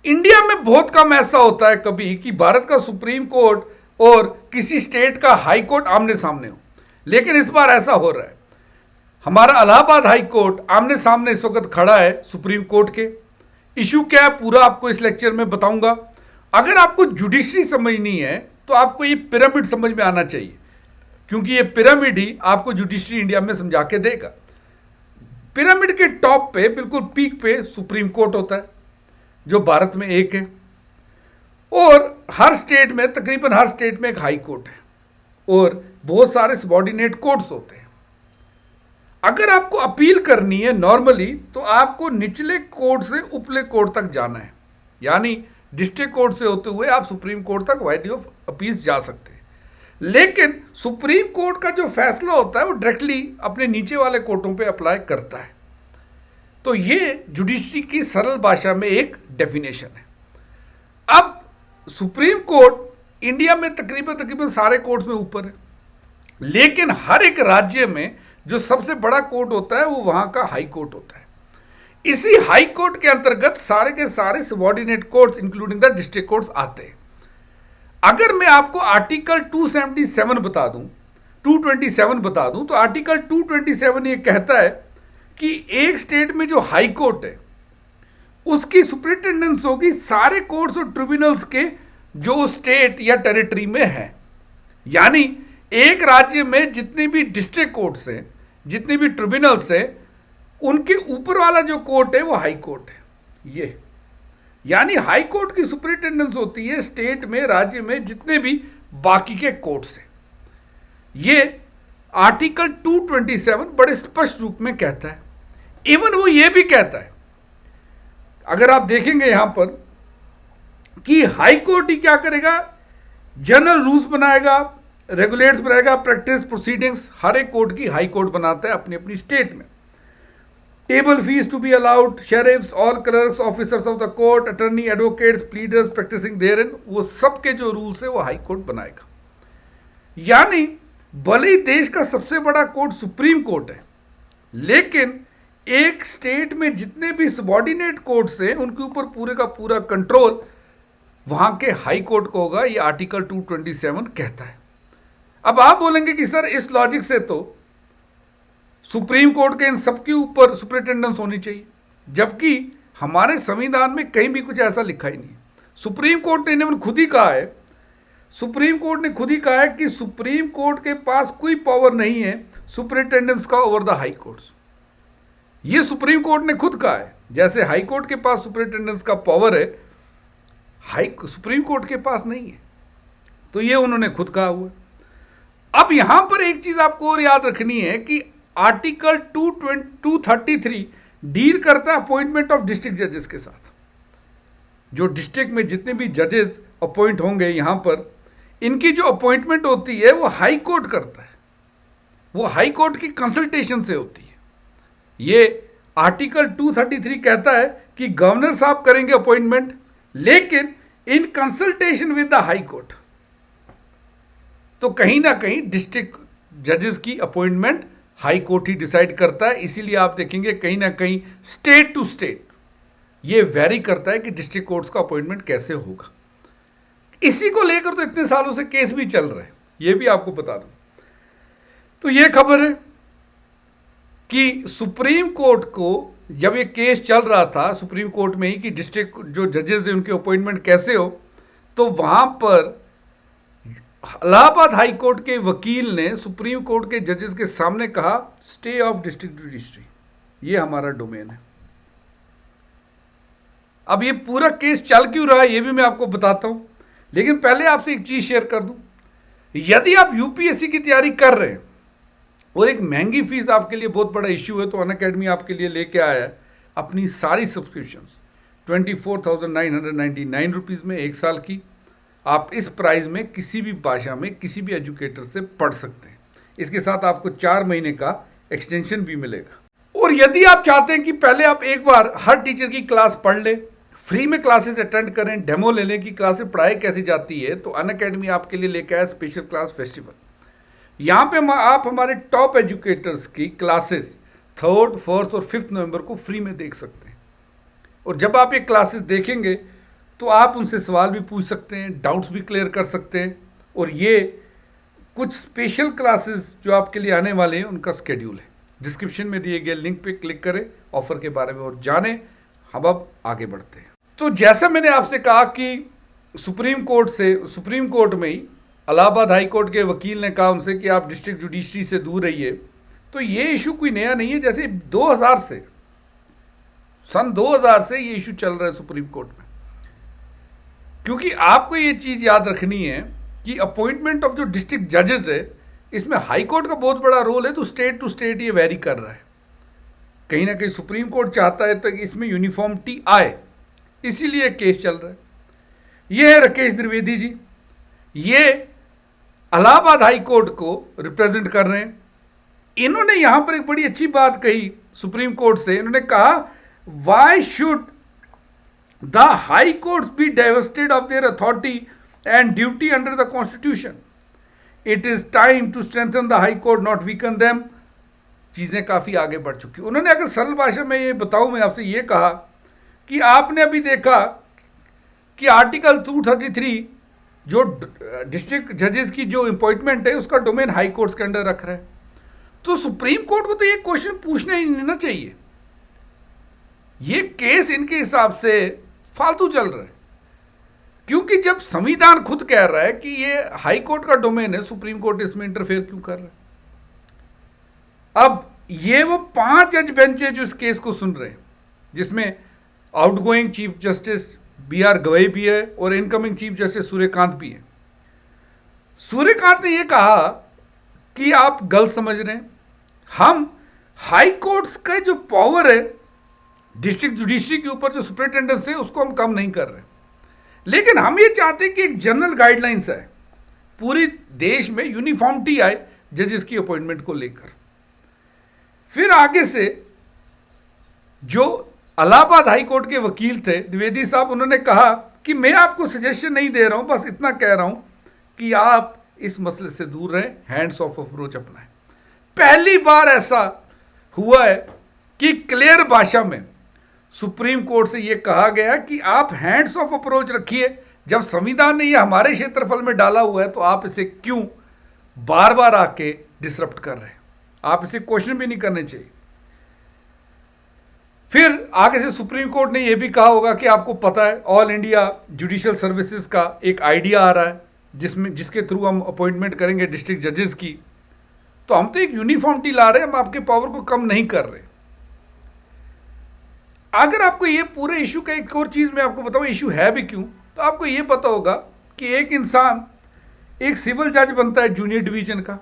India में बहुत कम ऐसा होता है कभी कि भारत का सुप्रीम कोर्ट और किसी स्टेट का हाई कोर्ट आमने सामने हो, लेकिन इस बार ऐसा हो रहा है। हमारा इलाहाबाद हाई कोर्ट आमने सामने इस वक्त खड़ा है सुप्रीम कोर्ट के। इशू क्या है पूरा आपको इस लेक्चर में बताऊंगा। अगर आपको जुडिशरी समझनी है तो आपको ये पिरामिड समझ में आना चाहिए, क्योंकि ये पिरामिड ही आपको जुडिशरी इंडिया में समझा के देगा। पिरामिड के टॉप पे, बिल्कुल पीक पे सुप्रीम कोर्ट होता है, जो भारत में एक है, और हर स्टेट में, तकरीबन हर स्टेट में एक हाई कोर्ट है, और बहुत सारे सबॉर्डिनेट कोर्ट्स होते हैं। अगर आपको अपील करनी है नॉर्मली, तो आपको निचले कोर्ट से उपले कोर्ट तक जाना है, यानी डिस्ट्रिक्ट कोर्ट से होते हुए आप सुप्रीम कोर्ट तक वाइडी ऑफ अपील्स जा सकते हैं। लेकिन सुप्रीम कोर्ट का जो फैसला होता है वो डायरेक्टली अपने नीचे वाले कोर्टों पे अप्लाई करता है। तो ये जुडिशरी की सरल भाषा में एक डेफिनेशन है। अब सुप्रीम कोर्ट इंडिया में तकरीबन सारे कोर्ट्स में ऊपर है, लेकिन हर एक राज्य में जो सबसे बड़ा कोर्ट होता है वो वहां का हाई कोर्ट होता है। इसी हाई कोर्ट के अंतर्गत सारे के सारे subordinate courts including the district courts आते हैं। अगर मैं आपको आर्टिकल 277 बता दूं, 227 बता दूं, तो आर्टिकल 227 ये कहता है कि एक स्टेट में जो हाई कोर्ट है उसकी सुपरिटेंडेंस होगी सारे कोर्ट्स और ट्रिब्यूनल्स के जो स्टेट या टेरिटरी में है। यानी एक राज्य में जितने भी डिस्ट्रिक्ट कोर्ट्स हैं, जितने भी ट्रिब्यूनल्स हैं, उनके ऊपर वाला जो कोर्ट है वो हाई कोर्ट है। ये यानी हाई कोर्ट की सुपरिटेंडेंस होती है स्टेट में, राज्य में जितने भी बाकी के कोर्ट्स हैं। ये आर्टिकल 227 बड़े स्पष्ट रूप में कहता है। इवन वो ये भी कहता है, अगर आप देखेंगे यहां पर, कि हाई कोर्ट ही क्या करेगा, जनरल रूल्स बनाएगा, रेगुलेट्स बनाएगा, प्रैक्टिस प्रोसीडिंग्स हर एक कोर्ट की हाई कोर्ट बनाता है अपनी अपनी स्टेट में। Table fees to be allowed, sheriffs, all clerks, officers of the court, attorney, advocates, pleaders practising therein, वो सबके जो रूल्स है वो हाई कोर्ट बनाएगा। यानी भले ही देश का सबसे बड़ा कोर्ट सुप्रीम कोर्ट है, लेकिन एक स्टेट में जितने भी सबॉर्डिनेट कोर्ट्स हैं उनके ऊपर पूरे का पूरा कंट्रोल वहां के हाई कोर्ट को होगा। ये आर्टिकल 227 कहता है। अब आप बोलेंगे कि सर इस लॉजिक से तो सुप्रीम कोर्ट के इन सबके ऊपर सुपरिटेंडेंस होनी चाहिए, जबकि हमारे संविधान में कहीं भी कुछ ऐसा लिखा ही नहीं है। सुप्रीम कोर्ट ने खुद ही कहा है, सुप्रीम कोर्ट ने खुद ही कहा है कि सुप्रीम कोर्ट के पास कोई पावर नहीं है सुपरिटेंडेंस का ओवर द हाई कोर्ट्स। ये सुप्रीम कोर्ट ने खुद कहा है। जैसे हाई कोर्ट के पास सुपरिटेंडेंस का पावर है, सुप्रीम कोर्ट के पास नहीं है, तो ये उन्होंने खुद कहा हुआ है। अब यहां पर एक चीज आपको और याद रखनी है कि आर्टिकल 233 डील करता है अपॉइंटमेंट ऑफ डिस्ट्रिक्ट जजेस के साथ। जो डिस्ट्रिक्ट में जितने भी जजेस अपॉइंट होंगे, यहां पर इनकी जो अपॉइंटमेंट होती है वो हाई कोर्ट करता है, वो हाई कोर्ट की कंसल्टेशन से होती है। ये आर्टिकल 233 कहता है कि गवर्नर साहब करेंगे अपॉइंटमेंट, लेकिन in consultation with the high court. तो कहीं ना कहीं डिस्ट्रिक्ट जजेस की अपॉइंटमेंट हाई कोर्ट ही डिसाइड करता है। इसीलिए आप देखेंगे कहीं ना कहीं स्टेट टू स्टेट ये वेरी करता है कि डिस्ट्रिक्ट कोर्ट्स का अपॉइंटमेंट कैसे होगा। इसी को लेकर तो इतने सालों से केस भी चल रहे हैं, ये भी आपको बता दूं। तो ये खबर है कि सुप्रीम कोर्ट को जब ये केस चल रहा था सुप्रीम कोर्ट में ही कि डिस्ट्रिक्ट जो जजेस हैं उनके अपॉइंटमेंट कैसे हो, तो वहां पर इलाहाबाद हाई कोर्ट के वकील ने सुप्रीम कोर्ट के जजेस के सामने कहा, स्टे ऑफ डिस्ट्रिक्ट जुडिशरी ये हमारा डोमेन है। अब ये पूरा केस चल क्यों रहा है ये भी मैं आपको बताता हूं, लेकिन पहले आपसे एक चीज शेयर कर दूं। यदि आप यूपीएससी की तैयारी कर रहे हैं और एक महंगी फीस आपके लिए बहुत बड़ा इश्यू है, तो अनअकैडमी आपके लिए लेके आया है अपनी सारी सब्सक्रिप्शंस 24,999 रुपीज़ में एक साल की। आप इस प्राइस में किसी भी भाषा में किसी भी एजुकेटर से पढ़ सकते हैं। इसके साथ आपको 4 महीने का एक्सटेंशन भी मिलेगा। और यदि आप चाहते हैं कि पहले आप एक बार हर टीचर की क्लास पढ़ लें, फ्री में क्लासेस अटेंड करें, डेमो ले लें कि क्लासेस पढ़ाई कैसी जाती है, तो अनअकैडमी आपके लिए लेकर आया स्पेशल क्लास फेस्टिवल। यहाँ पे आप हमारे टॉप एजुकेटर्स की क्लासेस 3rd, 4th और 5th नवंबर को फ्री में देख सकते हैं। और जब आप ये क्लासेस देखेंगे तो आप उनसे सवाल भी पूछ सकते हैं, डाउट्स भी क्लियर कर सकते हैं। और ये कुछ स्पेशल क्लासेस जो आपके लिए आने वाले हैं उनका स्केड्यूल है। डिस्क्रिप्शन में दिए गए लिंक पे क्लिक करें, ऑफर के बारे में और जानें। हम अब आगे बढ़ते हैं। तो जैसा मैंने आपसे कहा कि सुप्रीम कोर्ट में ही इलाहाबाद हाई कोर्ट के वकील ने कहा उनसे कि आप डिस्ट्रिक्ट जुडिशरी से दूर रहिए। तो ये इशू कोई नया नहीं है, जैसे 2000 से, सन 2000 से ये इशू चल रहा है सुप्रीम कोर्ट में। क्योंकि आपको ये चीज याद रखनी है कि अपॉइंटमेंट ऑफ जो डिस्ट्रिक्ट जजेस है, इसमें हाई कोर्ट का बहुत बड़ा रोल है। तो स्टेट टू स्टेट ये वेरी कर रहा है। कहीं ना कहीं सुप्रीम कोर्ट चाहता है कि इसमें यूनिफॉर्मिटी आए, इसीलिए केस चल रहा है। ये है राकेश द्विवेदी जी, ये इलाहाबाद हाई कोर्ट को रिप्रेजेंट कर रहे हैं। इन्होंने यहां पर एक बड़ी अच्छी बात कही सुप्रीम कोर्ट से। इन्होंने कहा, why should the high courts be divested of their authority and duty under the constitution? It is time to strengthen the high court, not weaken them. चीजें काफी आगे बढ़ चुकी। उन्होंने अगर सरल भाषा में ये बताऊं, मैं आपसे ये कहा कि आपने अभी देखा कि आर्टिकल 233 जो डिस्ट्रिक्ट जजेस की जो अपॉइंटमेंट है उसका डोमेन हाई कोर्ट्स के अंडर रख रहा है। तो सुप्रीम कोर्ट को तो ये क्वेश्चन पूछना ही नहीं ना चाहिए। ये केस इनके हिसाब से फालतू चल रहा है, क्योंकि जब संविधान खुद कह रहा है कि ये हाई कोर्ट का डोमेन है, सुप्रीम कोर्ट इसमें इंटरफेयर क्यों कर रहा है? अब ये वो 5 जज बेंच है जो इस केस को सुन रहे हैं, जिसमें outgoing chief justice BR Gavai भी है और इनकमिंग चीफ जस्टिस सूर्यकांत भी है। सूर्यकांत ने यह कहा कि आप गलत समझ रहे हैं। हम हाई कोर्ट्स का जो पावर है डिस्ट्रिक्ट जुडिशरी के ऊपर, जो सुपरिटेंडेंस है, उसको हम कम नहीं कर रहे, लेकिन हम ये चाहते हैं कि एक जनरल गाइडलाइंस है, पूरी देश में यूनिफॉर्मिटी आए जजेस की अपॉइंटमेंट को लेकर। फिर आगे से जो इलाहाबाद हाई कोर्ट के वकील थे द्विवेदी साहब, उन्होंने कहा कि मैं आपको सजेशन नहीं दे रहा हूं, बस इतना कह रहा हूं कि आप इस मसले से दूर रहें, हैंड्स ऑफ अप्रोच अपनाएं। पहली बार ऐसा हुआ है कि क्लियर भाषा में सुप्रीम कोर्ट से यह कहा गया कि आप हैंड्स ऑफ अप्रोच रखिए। जब संविधान ने यह हमारे क्षेत्रफल में डाला हुआ है तो आप इसे क्यों बार बार आके डिसरप्ट कर रहे हैं? आप इसे क्वेश्चन भी नहीं करने चाहिए। फिर आगे से सुप्रीम कोर्ट ने यह भी कहा होगा कि आपको पता है ऑल इंडिया जुडिशियल सर्विसेज का एक आइडिया आ रहा है, जिसके थ्रू हम अपॉइंटमेंट करेंगे डिस्ट्रिक्ट जजेस की। तो हम तो एक यूनिफॉर्मिटी ला रहे हैं, हम आपके पावर को कम नहीं कर रहे। अगर आपको ये पूरे इशू का एक और चीज मैं आपको बताऊं, इशू है भी क्यों, तो आपको ये पता होगा कि एक इंसान एक सिविल जज बनता है जूनियर डिवीजन का,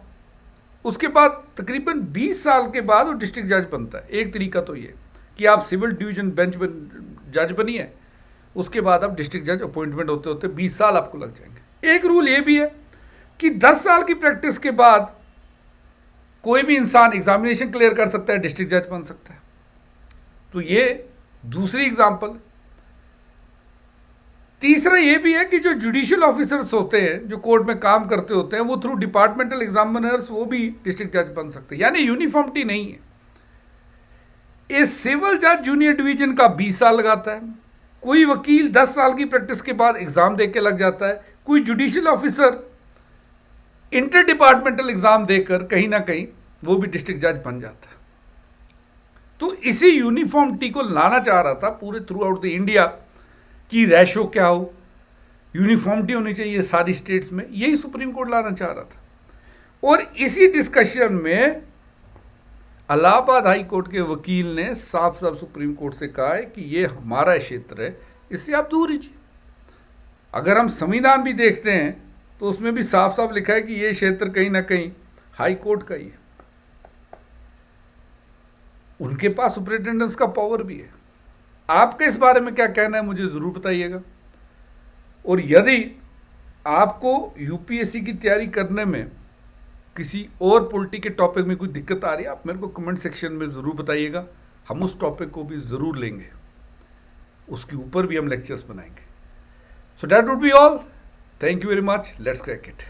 उसके बाद तकरीबन 20 साल के बाद वो डिस्ट्रिक्ट जज बनता है। एक तरीका तो ये कि आप सिविल डिवीजन बेंच जज बनिए, उसके बाद आप डिस्ट्रिक्ट जज अपॉइंटमेंट होते होते 20 साल आपको लग जाएंगे। एक रूल ये भी है कि 10 साल की प्रैक्टिस के बाद कोई भी इंसान एग्जामिनेशन क्लियर कर सकता है, डिस्ट्रिक्ट जज बन सकता है। तो ये दूसरी एग्जाम्पल। तीसरा ये भी है कि जो जुडिशियल ऑफिसर्स होते हैं, जो कोर्ट में काम करते होते हैं, वो थ्रू डिपार्टमेंटल एग्जामिनर्स वो भी डिस्ट्रिक्ट जज बन सकते हैं। यानी यूनिफॉर्मिटी नहीं है। ए सिविल जज जूनियर डिवीजन का 20 साल लगाता है, कोई वकील 10 साल की प्रैक्टिस के बाद एग्जाम देके लग जाता है, कोई judicial officer inter departmental exam देकर कहीं ना कहीं वो भी डिस्ट्रिक्ट जज बन जाता है। तो इसी यूनिफॉर्मिटी को लाना चाह रहा था पूरे थ्रू आउट द इंडिया की रेशो क्या हो, यूनिफॉर्मिटी होनी चाहिए सारी स्टेट्स में, यही सुप्रीम कोर्ट लाना चाह रहा था। और इसी डिस्कशन में इलाहाबाद हाई कोर्ट के वकील ने साफ साफ सुप्रीम कोर्ट से कहा है कि ये हमारा क्षेत्र है, इससे आप दूर रहिए। अगर हम संविधान भी देखते हैं तो उसमें भी साफ साफ लिखा है कि ये क्षेत्र कहीं ना कहीं हाई कोर्ट का ही है, उनके पास सुपरिटेंडेंस का पावर भी है। आपका इस बारे में क्या कहना है मुझे ज़रूर बताइएगा। और यदि आपको यूपीएससी की तैयारी करने में किसी और पॉलिटी के टॉपिक में कोई दिक्कत आ रही है, आप मेरे को कमेंट सेक्शन में ज़रूर बताइएगा, हम उस टॉपिक को भी ज़रूर लेंगे, उसके ऊपर भी हम लेक्चर्स बनाएंगे। So that would be all. Thank you very much. Let's crack it.